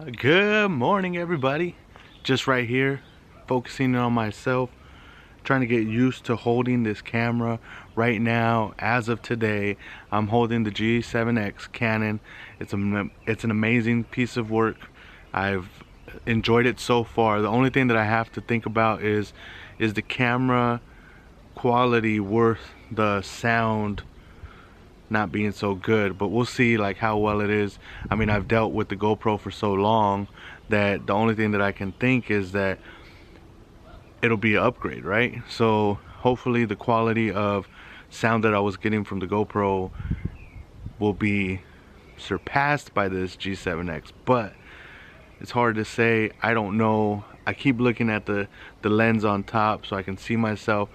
Good morning, everybody. Just right here, focusing on myself, trying to get used to holding this camera. Right now, as of today, I'm holding the G7x Canon. It's an amazing piece of work. I've enjoyed it so far. The only thing that I have to think about is the camera quality worth the sound not being so good, but we'll see like how well it is. I mean, I've dealt with the GoPro for so long that the only thing that I can think is that it'll be an upgrade, right? So hopefully the quality of sound that I was getting from the GoPro will be surpassed by this G7X, but it's hard to say. I don't know. I keep looking at the lens on top so I can see myself,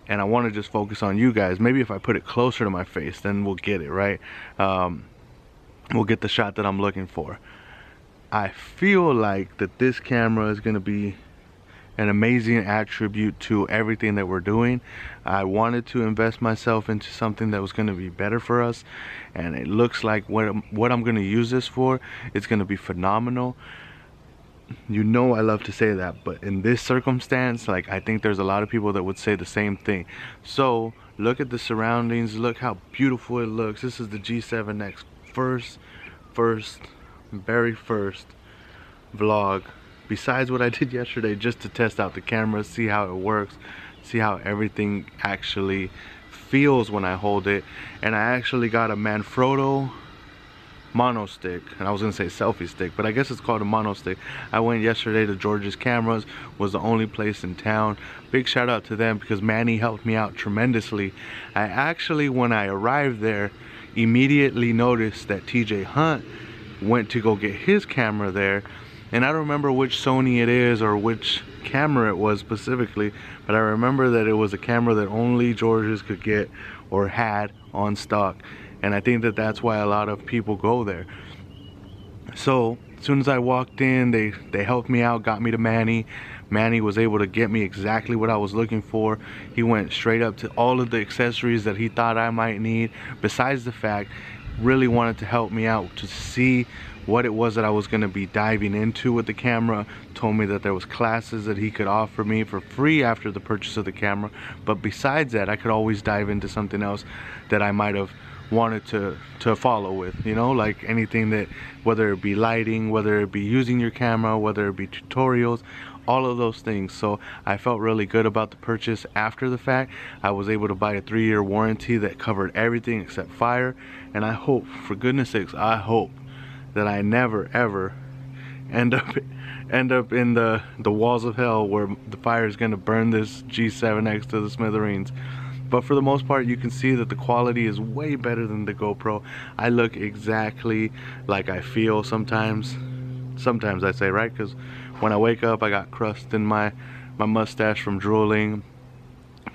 and I want to just focus on you guys. Maybe if I put it closer to my face, then we'll get it, right? We'll get the shot that I'm looking for. I feel like that this camera is going to be an amazing attribute to everything that we're doing. I wanted to invest myself into something that was going to be better for us, and it looks like what I'm going to use this for, it's going to be phenomenal. You know, I love to say that, but in this circumstance, like, I think there's a lot of people that would say the same thing. So look at the surroundings, look how beautiful it looks. This is the G7X very first vlog, besides what I did yesterday, just to test out the camera, see how it works, see how everything actually feels when I hold it. And I actually got a Manfrotto mono stick, and I was gonna say selfie stick, but I guess it's called a mono stick. I went yesterday to George's Cameras, was the only place in town. Big shout out to them because Manny helped me out tremendously. I actually, when I arrived there, immediately noticed that TJ Hunt went to go get his camera there, and I don't remember which Sony it is or which camera it was specifically, but I remember that it was a camera that only George's could get or had on stock. And I think that that's why a lot of people go there. So as soon as I walked in, they helped me out, got me to Manny. Manny was able to get me exactly what I was looking for. He went straight up to all of the accessories that he thought I might need, besides the fact, really wanted to help me out to see what it was that I was going to be diving into with the camera. Told me that there was classes that he could offer me for free after the purchase of the camera, but besides that, I could always dive into something else that I might have wanted to follow with, you know, like anything that, whether it be lighting, whether it be using your camera, whether it be tutorials, all of those things. So I felt really good about the purchase. After the fact, I was able to buy a 3-year warranty that covered everything except fire, and I hope, for goodness sakes, I hope that I never ever end up in the walls of hell where the fire is going to burn this G7X to the smithereens. But for the most part, you can see that the quality is way better than the GoPro. I look exactly like I feel sometimes I say, right? Because when I wake up, I got crust in my mustache from drooling,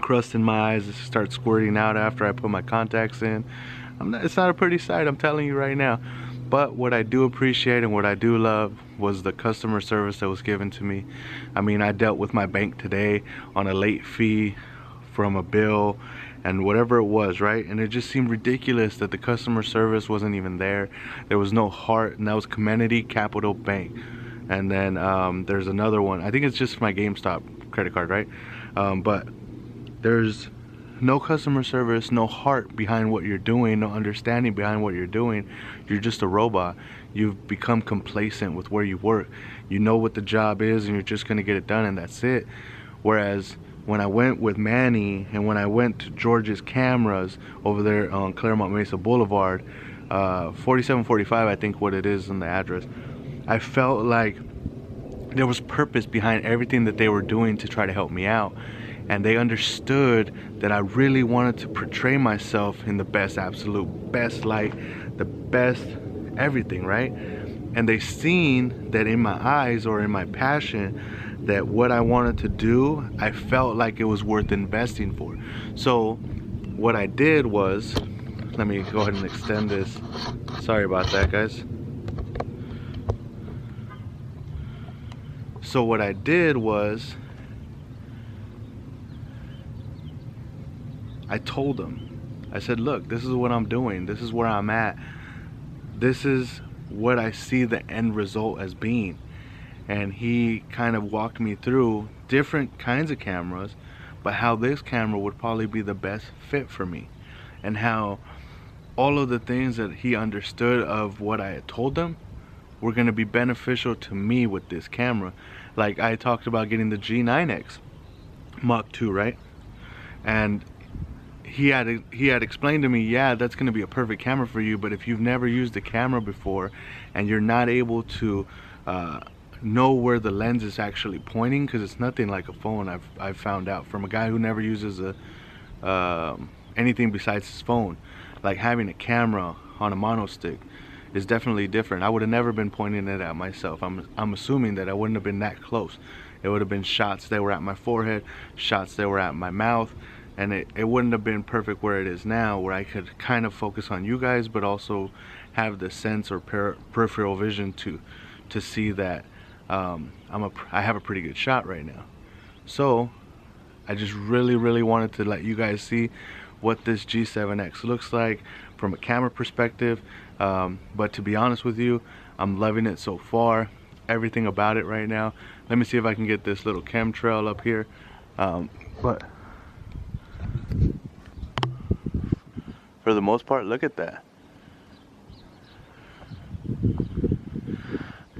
crust in my eyes. It starts squirting out after I put my contacts in. It's not a pretty sight, I'm telling you right now. But what I do appreciate and what I do love was the customer service that was given to me. I mean, I dealt with my bank today on a late fee from a bill and whatever it was, right? And it just seemed ridiculous that the customer service wasn't even there. There was no heart, and that was Comenity Capital Bank. And then there's another one. I think it's just my GameStop credit card, right? But there's no customer service, no heart behind what you're doing, no understanding behind what you're doing. You're just a robot. You've become complacent with where you work. You know what the job is, and you're just gonna get it done, and that's it. Whereas when I went with Manny and when I went to George's Cameras over there on Claremont Mesa Boulevard, 4745 I think what it is in the address, I felt like there was purpose behind everything that they were doing to try to help me out. And they understood that I really wanted to portray myself in the best, absolute best light, the best everything, right? And they seen that in my eyes, or in my passion, that what I wanted to do, I felt like it was worth investing for. So what I did was, let me go ahead and extend this. Sorry about that, guys. So what I did was, I told them, I said, look, this is what I'm doing. This is where I'm at. This is what I see the end result as being. And he kind of walked me through different kinds of cameras, but how this camera would probably be the best fit for me, and how all of the things that he understood of what I had told him were going to be beneficial to me with this camera. Like I talked about getting the G9X Mark II, right? And he had explained to me, yeah, that's going to be a perfect camera for you, but if you've never used a camera before and you're not able to know where the lens is actually pointing, because it's nothing like a phone, I've found out from a guy who never uses anything besides his phone. Like having a camera on a mono stick is definitely different. I would have never been pointing it at myself. I'm assuming that I wouldn't have been that close. It would have been shots that were at my forehead, shots that were at my mouth, and it wouldn't have been perfect where it is now, where I could kind of focus on you guys, but also have the sense or peripheral vision to see that I have a pretty good shot right now. So I just really wanted to let you guys see what this G7X looks like from a camera perspective, but to be honest with you, I'm loving it so far, everything about it right now. Let me see if I can get this little chemtrail up here, but for the most part, look at that.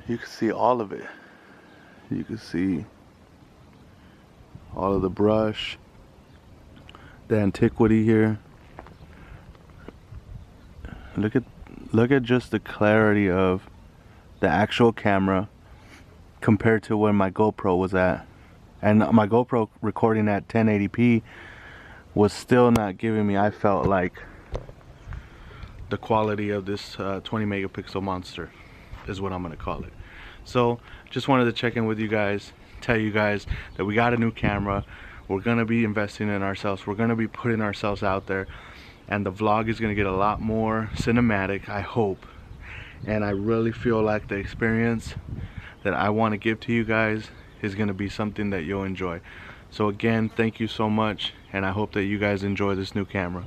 You can see all of it. You can see all of the brush, the antiquity here. Look at just the clarity of the actual camera compared to where my GoPro was at. And my GoPro recording at 1080p was still not giving me, I felt like, the quality of this 20 megapixel monster is what I'm gonna call it. So just wanted to check in with you guys, tell you guys that we got a new camera. We're gonna be investing in ourselves, we're gonna be putting ourselves out there, and the vlog is gonna get a lot more cinematic, I hope. And I really feel like the experience that I want to give to you guys is gonna be something that you'll enjoy. So again, thank you so much, and I hope that you guys enjoy this new camera.